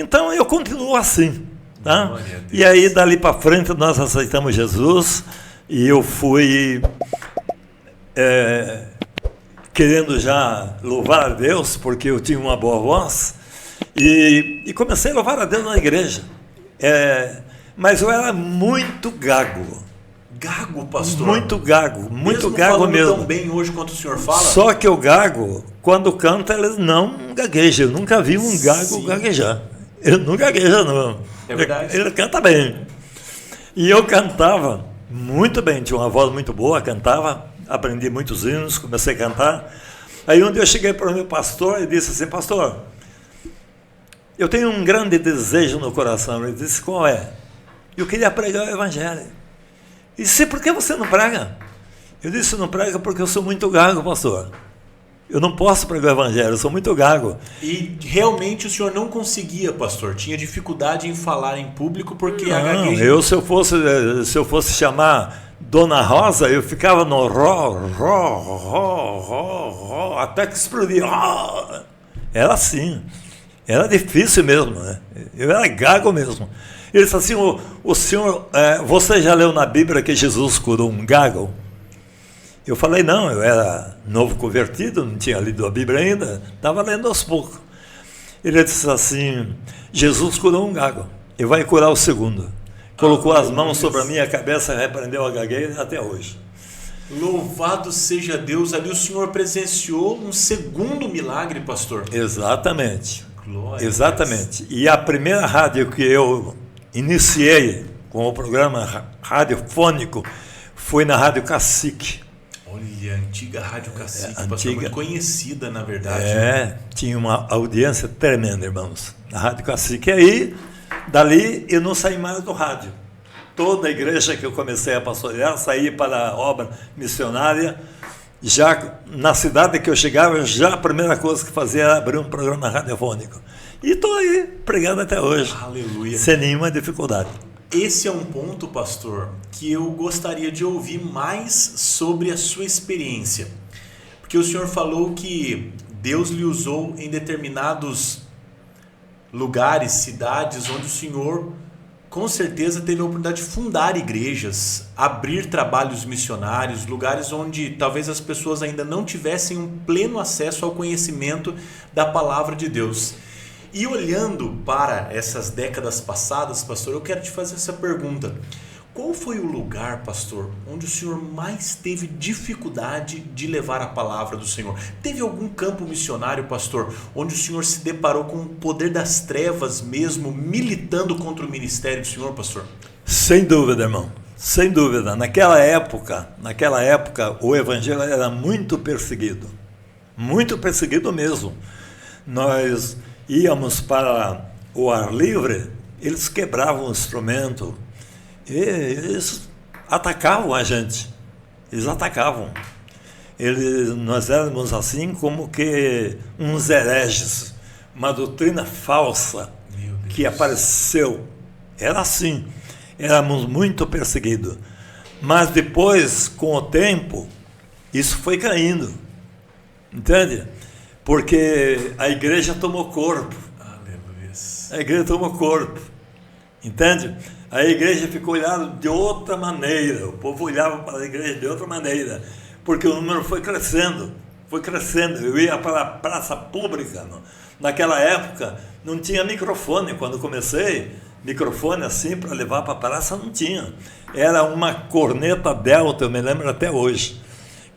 Então eu continuo assim, tá? E aí dali para frente nós aceitamos Jesus e eu fui querendo já louvar a Deus, porque eu tinha uma boa voz, e comecei a louvar a Deus na igreja. Mas eu era muito gago. Gago, pastor? Muito gago Mesmo gago falando mesmo. tão bem hoje quanto o senhor fala? Só que o gago, quando canta, ele não gagueja. Eu nunca vi um gago Sim. gaguejar. Ele não gagueja, não. É verdade. Ele canta bem. E eu cantava muito bem, tinha uma voz muito boa, cantava, aprendi muitos hinos, comecei a cantar. Aí um dia eu cheguei para o meu pastor e disse assim: pastor, eu tenho um grande desejo no coração. Ele disse: qual é? Eu queria pregar o evangelho. E disse: por que você não prega? Eu disse: não prega porque eu sou muito gago, pastor. Eu não posso pregar o evangelho, eu sou muito gago. E realmente o senhor não conseguia, pastor? Tinha dificuldade em falar em público porque a gagueja... Se eu fosse chamar Dona Rosa, eu ficava no ró, até que explodia. Era assim. Era difícil mesmo, né? Eu era gago mesmo. Ele disse assim: o senhor, você já leu na Bíblia que Jesus curou um gago? Eu falei: não, eu era novo convertido, não tinha lido a Bíblia ainda, estava lendo aos poucos. Ele disse assim: Jesus curou um gago, e vai curar o segundo. Colocou as mãos sobre a minha cabeça, repreendeu a gagueira até hoje. Louvado seja Deus, ali o senhor presenciou um segundo milagre, pastor. Exatamente. Glória Exatamente. E a primeira rádio que eu iniciei com o programa radiofônico foi na Rádio Cacique. Olha, a antiga Rádio Cacique, pastor, antiga, muito conhecida, na verdade. Tinha uma audiência tremenda, irmãos, na Rádio Cacique. E aí, dali, eu não saí mais do rádio. Toda a igreja que eu comecei a pastorear, saí para a obra missionária. Já na cidade que eu chegava, já a primeira coisa que fazia era abrir um programa radiofônico. E estou aí, pregando até hoje. Aleluia. Sem nenhuma dificuldade. Esse é um ponto, pastor, que eu gostaria de ouvir mais sobre a sua experiência. Porque o senhor falou que Deus lhe usou em determinados lugares, cidades, onde o senhor com certeza teve a oportunidade de fundar igrejas, abrir trabalhos missionários, lugares onde talvez as pessoas ainda não tivessem um pleno acesso ao conhecimento da palavra de Deus. E olhando para essas décadas passadas, pastor, eu quero te fazer essa pergunta. Qual foi o lugar, pastor, onde o senhor mais teve dificuldade de levar a palavra do Senhor? Teve algum campo missionário, pastor, onde o senhor se deparou com o poder das trevas mesmo, militando contra o ministério do senhor, pastor? Sem dúvida, irmão. Sem dúvida. Naquela época, o evangelho era muito perseguido mesmo. Nós íamos para o ar livre, eles quebravam o instrumento, e eles atacavam a gente. Eles atacavam. Nós éramos assim como que uns hereges, uma doutrina falsa que apareceu. Era assim. Éramos muito perseguidos. Mas depois, com o tempo, isso foi caindo. Entende? Porque a igreja tomou corpo. Aleluia. A igreja tomou corpo. Entende? A igreja ficou olhando de outra maneira. O povo olhava para a igreja de outra maneira. Porque o número foi crescendo. Foi crescendo. Eu ia para a praça pública. Naquela época, não tinha microfone. Quando comecei, microfone assim para levar para a praça não tinha. Era uma corneta Delta, eu me lembro até hoje.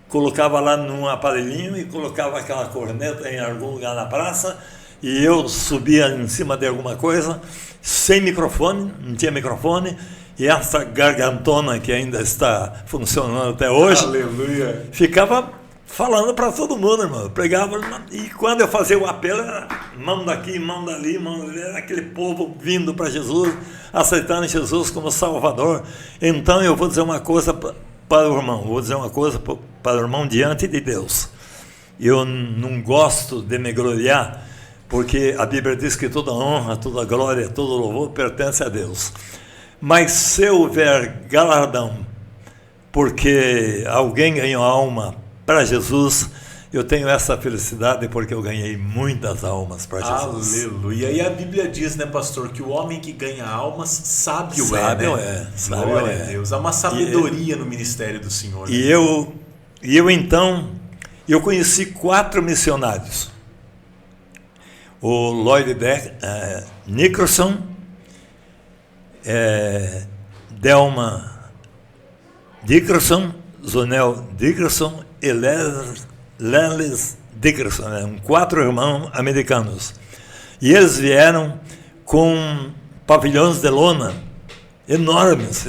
Colocava lá num aparelhinho e colocava aquela corneta em algum lugar na praça e eu subia em cima de alguma coisa, sem microfone, não tinha microfone, e essa gargantona que ainda está funcionando até hoje, aleluia, ficava falando para todo mundo, irmão. Eu pregava, e quando eu fazia o apelo, era mão daqui, mão dali, era aquele povo vindo para Jesus, aceitando Jesus como Salvador. Então eu vou dizer uma coisa para o irmão, para o irmão diante de Deus. Eu não gosto de me gloriar, porque a Bíblia diz que toda honra, toda glória, todo louvor pertence a Deus. Mas se houver galardão, porque alguém ganhou alma para Jesus, eu tenho essa felicidade porque eu ganhei muitas almas para Jesus. Aleluia. E a Bíblia diz, né, pastor, que o homem que ganha almas, sábio é, Sábio né? sábio Glória a Deus. Há uma sabedoria no ministério do Senhor. E eu então, eu conheci 4 missionários. O Lloyd Nicholson, Delma Dickerson, Zonel Dickerson e Lenles Dickerson, 4 irmãos americanos. E eles vieram com pavilhões de lona enormes,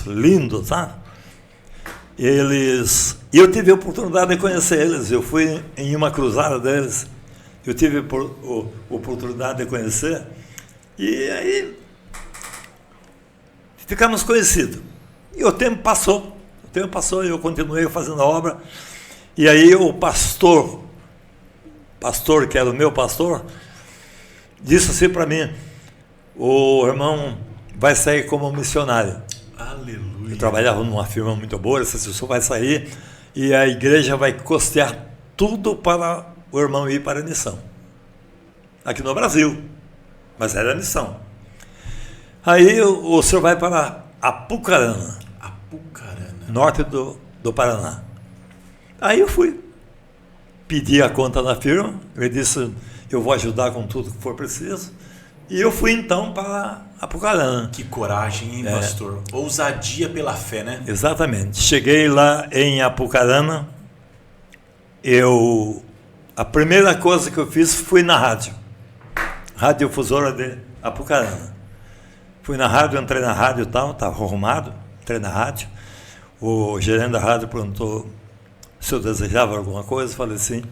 lindos, sabe? Eu tive a oportunidade de conhecer eles. Eu fui em uma cruzada deles. Eu tive a oportunidade de conhecer. E aí ficamos conhecidos. E o tempo passou. E eu continuei fazendo a obra. E aí o pastor que era o meu pastor, disse assim para mim: o irmão vai sair como missionário. Aleluia. Eu trabalhava numa firma muito boa, essa pessoa vai sair e a igreja vai custear tudo para o irmão ir para a missão. Aqui no Brasil, mas era a missão. Aí o senhor vai para Apucarana, norte do Paraná. Aí eu fui, pedi a conta na firma, ele disse: eu vou ajudar com tudo que for preciso. E eu fui então para Apucarana. Que coragem, hein, pastor? Ousadia pela fé, né? Exatamente. Cheguei lá em Apucarana, a primeira coisa que eu fiz foi na rádio Difusora de Apucarana. Fui na rádio, entrei na rádio e tal, estava arrumado, entrei na rádio. O gerente da rádio perguntou se eu desejava alguma coisa. Falei assim: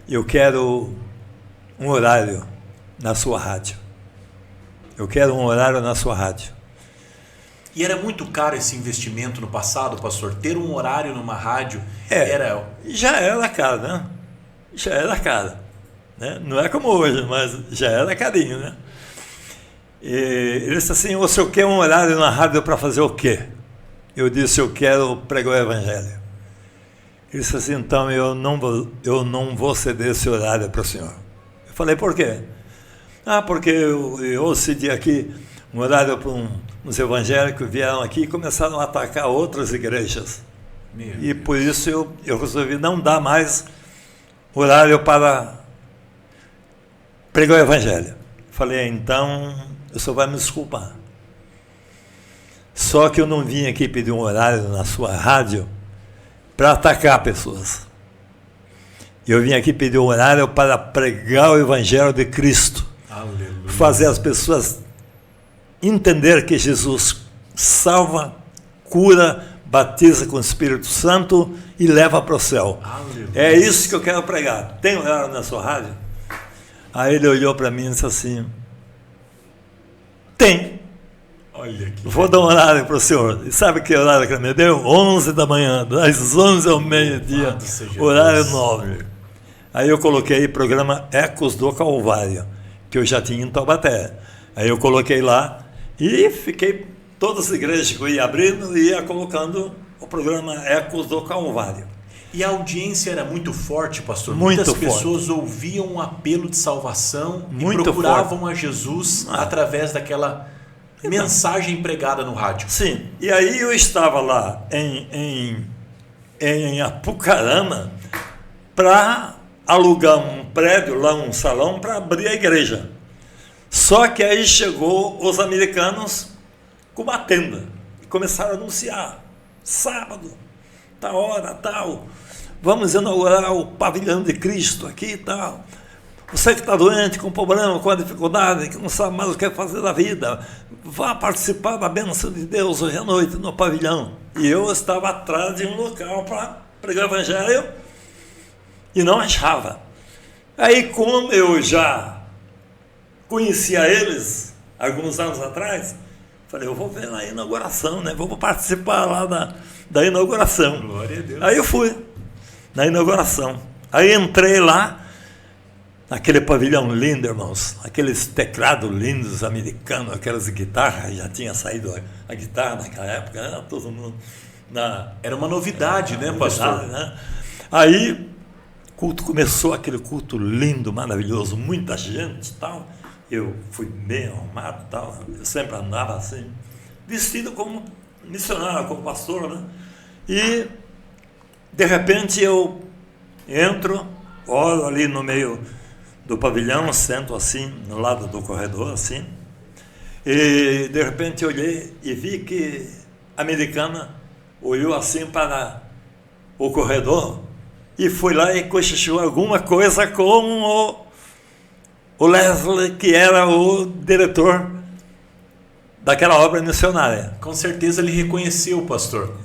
eu quero um horário na sua rádio. Eu quero um horário na sua rádio. E era muito caro esse investimento no passado, pastor? Ter um horário numa rádio já era caro, né? Já era caro, né? Não é como hoje, mas já era carinho, né? E ele disse assim: o senhor quer um horário na rádio para fazer o quê? Eu disse: eu quero pregar o evangelho. Ele disse assim: então eu não vou ceder esse horário para o senhor. Eu falei: por quê? Porque eu cedi aqui um horário para uns evangélicos que vieram aqui e começaram a atacar outras igrejas. E por isso eu resolvi não dar mais horário para pregar o evangelho. Falei: então o senhor vai me desculpar. Só que eu não vim aqui pedir um horário na sua rádio para atacar pessoas. Eu vim aqui pedir um horário para pregar o evangelho de Cristo. Aleluia. Fazer as pessoas entender que Jesus salva, cura, batiza com o Espírito Santo e leva para o céu. Aleluia. É isso que eu quero pregar. Tem horário na sua rádio? Aí ele olhou para mim e disse assim: tem. Olha que vou dar um horário para o senhor. E sabe que horário que ele me deu? 11 da manhã, das 11 ao meio-dia, horário nobre. Aí eu coloquei o programa Ecos do Calvário, que eu já tinha em Taubaté. Aí eu coloquei lá e fiquei, todas as igrejas que eu ia abrindo, ia colocando o programa Ecos do Calvário. E a audiência era muito forte, pastor? Muitas pessoas ouviam um apelo de salvação muito e procuravam forte. A Jesus através daquela mensagem pregada no rádio. Sim, e aí eu estava lá em Apucarana para alugar um prédio, lá um salão, para abrir a igreja. Só que aí chegou os americanos com uma tenda e começaram a anunciar: sábado, tal hora, tal, vamos inaugurar o pavilhão de Cristo aqui e tal. Você que está doente, com problema, com a dificuldade, que não sabe mais o que fazer da vida, vá participar da bênção de Deus hoje à noite no pavilhão. E eu estava atrás de um local para pregar o evangelho e não achava. Aí, como eu já conhecia eles alguns anos atrás, falei: eu vou ver na inauguração, né? Vou participar lá da inauguração. Glória a Deus. Aí eu fui na inauguração. Aí entrei lá, naquele pavilhão lindo, irmãos, aqueles teclados lindos americanos, aquelas guitarras, já tinha saído a guitarra naquela época, né? Todo mundo era uma novidade, né, pastor? Né? Aí O culto começou, aquele culto lindo, maravilhoso, muita gente e tal. Eu fui bem arrumado e tal, eu sempre andava assim, vestido como missionário, como pastor, né? E, de repente, eu entro, olho ali no meio do pavilhão, sento assim, no lado do corredor, assim, e, de repente, olhei e vi que a americana olhou assim para o corredor e foi lá e cochichou alguma coisa com o Leslie, que era o diretor daquela obra missionária. Com certeza ele reconheceu, pastor.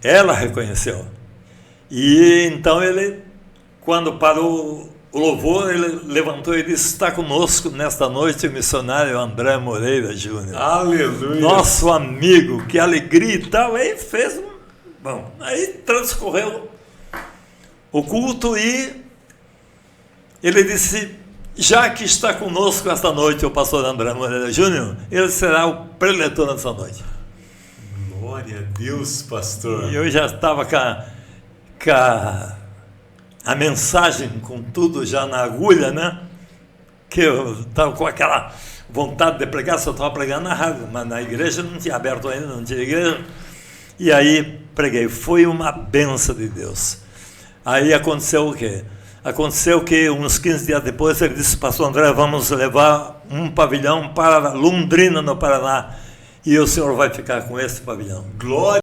Ela reconheceu. E então ele, quando parou o louvor, ele levantou e disse: está conosco nesta noite o missionário André Moreira Júnior. Aleluia! Nosso amigo, que alegria e tal. Aí fez bom, aí transcorreu o culto e ele disse: já que está conosco esta noite o pastor André Moreira Júnior, ele será o preletor nessa noite. Glória a Deus, pastor. E eu já estava com a mensagem, com tudo já na agulha, né? Que eu estava com aquela vontade de pregar, só estava pregando na rádio, mas na igreja não tinha aberto ainda, não tinha igreja. E aí preguei, foi uma bênção de Deus. Aí aconteceu o quê? Aconteceu que uns 15 dias depois ele disse: pastor André, vamos levar um pavilhão para Londrina, no Paraná, e o senhor vai ficar com esse pavilhão. Glória!